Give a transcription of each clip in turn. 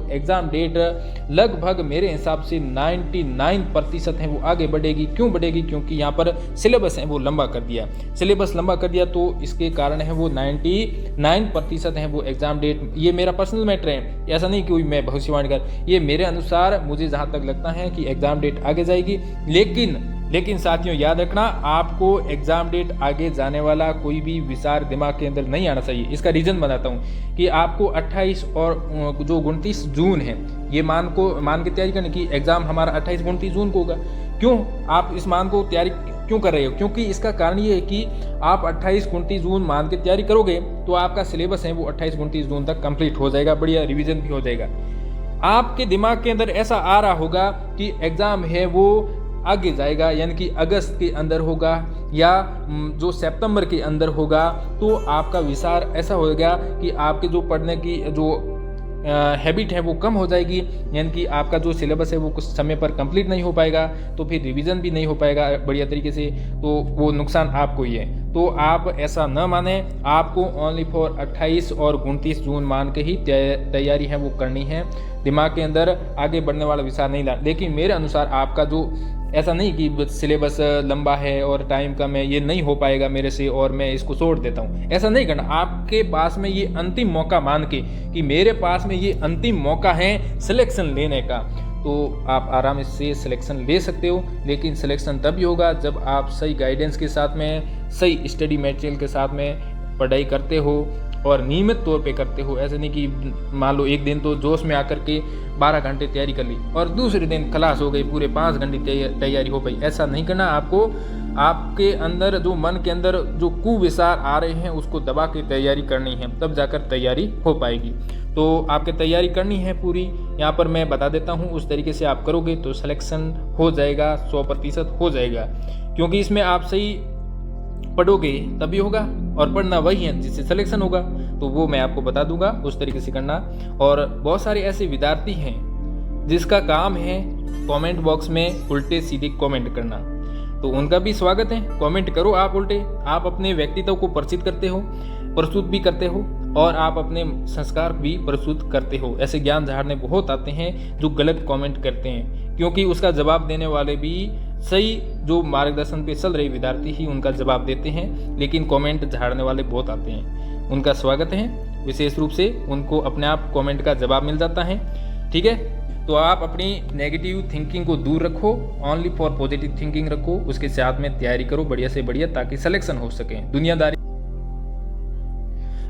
Exam date लगभग मेरे हिसाब से 99% है वो आगे बढ़ेगी। क्यों बढ़ेगी? क्योंकि यहाँ पर सिलेबस है वो लंबा कर दिया। सिलेबस लंबा कर दिया तो इसके कारण है वो 99% है वो एग्ज़ाम डेट। ये मेरा पर्सनल मैटर है, ऐसा नहीं कि मैं भविष्यवाणी कर, ये मेरे अनुसार मुझे जहाँ तक लगता है कि एग्ज़ाम डेट आगे जाएगी। लेकिन साथियों याद रखना, आपको एग्ज़ाम डेट आगे जाने वाला कोई भी विचार दिमाग के अंदर नहीं आना चाहिए। इसका रीज़न बताता हूँ कि आपको 28 और जो 29 जून है, ये मान के तैयारी करने की, एग्ज़ाम हमारा 28-29 जून को होगा। क्यों आप इस मान को तैयारी क्यों कर रहे हो? क्योंकि इसका कारण ये है कि आप 28-29 जून मान के तैयारी करोगे तो आपका सिलेबस है वो 28-29 जून तक कंप्लीट हो जाएगा, बढ़िया रिवीजन भी हो जाएगा। आपके दिमाग के अंदर ऐसा आ रहा होगा कि एग्ज़ाम है वो आगे जाएगा, यानी कि अगस्त के अंदर होगा या जो सितंबर के अंदर होगा, तो आपका विचार ऐसा होगा कि आपके जो पढ़ने की जो हैबिट है वो कम हो जाएगी, यानी कि आपका जो सिलेबस है वो कुछ समय पर कंप्लीट नहीं हो पाएगा, तो फिर रिवीजन भी नहीं हो पाएगा बढ़िया तरीके से, तो वो नुकसान आपको ही है। तो आप ऐसा न माने, आपको ओनली फॉर 28 और 29 जून मान के ही तैयारी है वो करनी है। दिमाग के अंदर आगे बढ़ने वाला विचार नहीं ला। लेकिन मेरे अनुसार आपका जो ऐसा नहीं कि सिलेबस लंबा है और टाइम कम है, ये नहीं हो पाएगा मेरे से और मैं इसको छोड़ देता हूँ, ऐसा नहीं करना। आपके पास में ये अंतिम मौका मान के कि मेरे पास में ये अंतिम मौका है सिलेक्शन लेने का, तो आप आराम से सिलेक्शन ले सकते हो। लेकिन सिलेक्शन तभी होगा जब आप सही गाइडेंस के साथ में, सही स्टडी मटेरियल के साथ में पढ़ाई करते हो और नियमित तौर पे करते हो। ऐसे नहीं कि मान लो एक दिन तो जोश में आकर के 12 घंटे तैयारी कर ली और दूसरे दिन क्लास हो गई, पूरे 5 घंटे तैयारी हो गई। ऐसा नहीं करना। आपको आपके अंदर जो मन के अंदर जो कुविचार आ रहे हैं उसको दबा के तैयारी करनी है, तब जाकर तैयारी हो पाएगी। तो आपके तैयारी करनी है पूरी, यहाँ पर मैं बता देता हूँ, उस तरीके से आप करोगे तो सिलेक्शन हो जाएगा, 100% हो जाएगा। क्योंकि इसमें आप सही पढ़ोगे तभी होगा और पढ़ना वही है जिससे सिलेक्शन होगा, तो वो मैं आपको बता दूंगा, उस तरीके से करना। और बहुत सारे ऐसे विद्यार्थी हैं जिसका काम है कमेंट बॉक्स में उल्टे सीधे कमेंट करना, तो उनका भी स्वागत है। कमेंट करो आप उल्टे, आप अपने व्यक्तित्व को प्रस्तुत करते हो, प्रस्तुत भी करते हो और आप अपने संस्कार भी प्रस्तुत करते हो। ऐसे ज्ञान झाड़ने बहुत आते हैं जो गलत कमेंट करते हैं, क्योंकि उसका जवाब देने वाले भी सही जो मार्गदर्शन पे चल रहे विद्यार्थी ही उनका जवाब देते हैं, लेकिन कमेंट झाड़ने वाले बहुत आते हैं। उनका स्वागत है, विशेष रूप से उनको अपने आप कमेंट का जवाब मिल जाता है। ठीक है, तो आप अपनी नेगेटिव थिंकिंग को दूर रखो, ओनली फॉर पॉजिटिव थिंकिंग रखो, उसके साथ में तैयारी करो बढ़िया से बढ़िया, ताकि सिलेक्शन हो सके। दुनियादारी।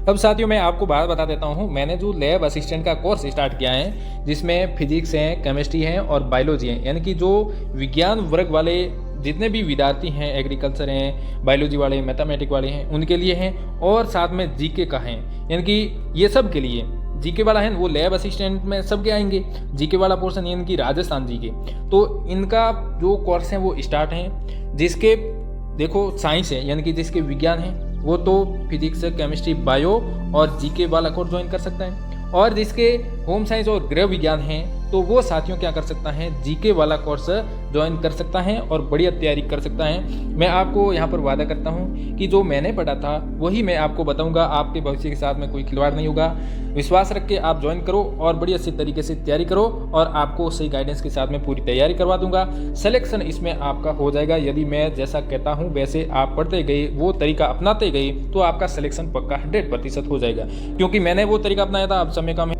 अब साथियों मैं आपको बात बता देता हूँ, मैंने जो लैब असिस्टेंट का कोर्स स्टार्ट किया है, जिसमें फिजिक्स है, केमिस्ट्री है और बायोलॉजी है, यानी कि जो विज्ञान वर्ग वाले जितने भी विद्यार्थी हैं, एग्रीकल्चर हैं, बायोलॉजी वाले, मैथमेटिक्स वाले हैं, उनके लिए हैं, और साथ में जीके का है, यानी कि ये सब के लिए जीके वाला है वो लैब असिस्टेंट में सबके आएंगे। जीके वाला पोर्शन यानी कि राजस्थान जीके, तो इनका जो कोर्स है वो स्टार्ट है। जिसके देखो साइंस है, यानी कि जिसके विज्ञान है वो तो फिजिक्स, केमिस्ट्री, बायो और जीके वाला कोर्स ज्वाइन कर सकता है, और जिसके होम साइंस और गृह विज्ञान है तो वो साथियों क्या कर सकता है, जीके वाला कोर्स ज्वाइन कर सकता है और बढ़िया तैयारी कर सकता है। मैं आपको यहाँ पर वादा करता हूँ कि जो मैंने पढ़ा था वही मैं आपको बताऊँगा, आपके भविष्य के साथ में कोई खिलवाड़ नहीं होगा। विश्वास रख के आप ज्वाइन करो और बढ़िया से तरीके से तैयारी करो, और आपको सही गाइडेंस के साथ में पूरी तैयारी करवा दूंगा। सिलेक्शन इसमें आपका हो जाएगा, यदि मैं जैसा कहता हूँ वैसे आप पढ़ते गए, वो तरीका अपनाते गए, तो आपका सिलेक्शन पक्का 100% हो जाएगा। क्योंकि मैंने वो तरीका अपनाया था, अब समय कम है।